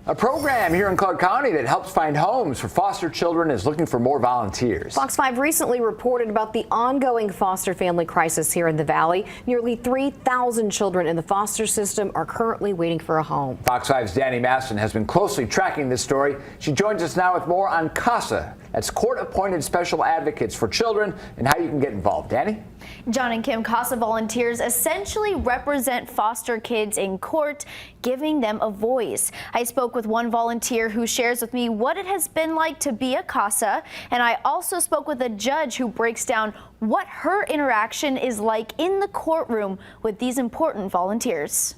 A program here in Clark County that helps find homes for foster children is looking for more volunteers. Fox 5 recently reported about the ongoing foster family crisis here in the Valley. Nearly 3,000 children in the foster system are currently waiting for a home. Fox 5's Danny Maston has been closely tracking this story. She joins us now with more on CASA. That's court-appointed special advocates for children and how you can get involved. Danny? John and Kim, CASA volunteers essentially represent foster kids in court, giving them a voice. I spoke with one volunteer who shares with me what it has been like to be a CASA, and I also spoke with a judge who breaks down what her interaction is like in the courtroom with these important volunteers.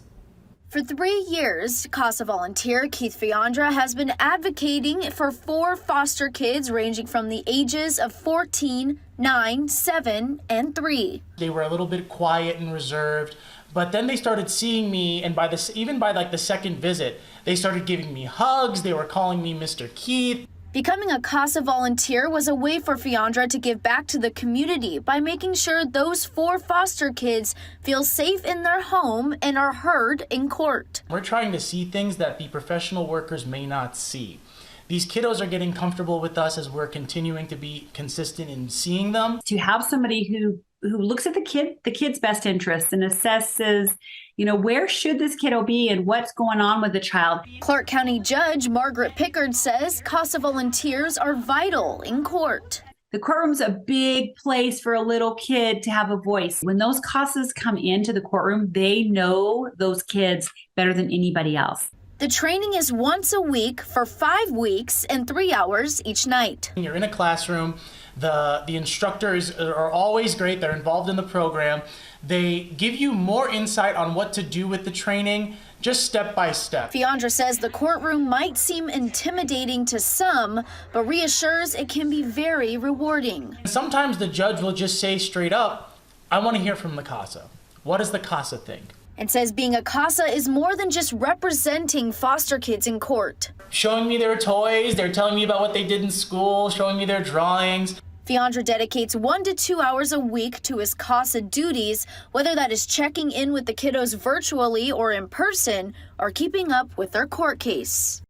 For 3 years, CASA volunteer Keith Fiandra has been advocating for 4 foster kids ranging from the ages of 14, 9, 7, and 3. They were a little bit quiet and reserved, but then they started seeing me, and even by like the second visit, they started giving me hugs. They were calling me Mr. Keith. Becoming a CASA volunteer was a way for Fiandra to give back to the community by making sure those 4 foster kids feel safe in their home and are heard in court. We're trying to see things that the professional workers may not see. These kiddos are getting comfortable with us as we're continuing to be consistent in seeing them. To have somebody who looks at the kid's best interests and assesses, where should this kiddo be and what's going on with the child. Clark County Judge Margaret Pickard says CASA volunteers are vital in court. The courtroom's a big place for a little kid to have a voice. When those CASAs come into the courtroom, they know those kids better than anybody else. The training is once a week for 5 weeks and 3 hours each night. You're in a classroom. The instructors are always great. They're involved in the program. They give you more insight on what to do with the training, just step by step. Fiandra says the courtroom might seem intimidating to some, but reassures it can be very rewarding. Sometimes the judge will just say straight up, I want to hear from the CASA. What does the CASA think? And says being a CASA is more than just representing foster kids in court. Showing me their toys, they're telling me about what they did in school, showing me their drawings. Fiandra dedicates 1 to 2 hours a week to his CASA duties, whether that is checking in with the kiddos virtually or in person, or keeping up with their court case.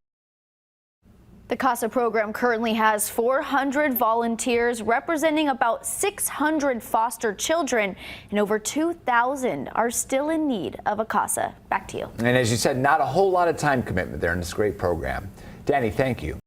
The CASA program currently has 400 volunteers representing about 600 foster children, and over 2,000 are still in need of a CASA. Back to you. And as you said, not a whole lot of time commitment there in this great program. Danny, thank you.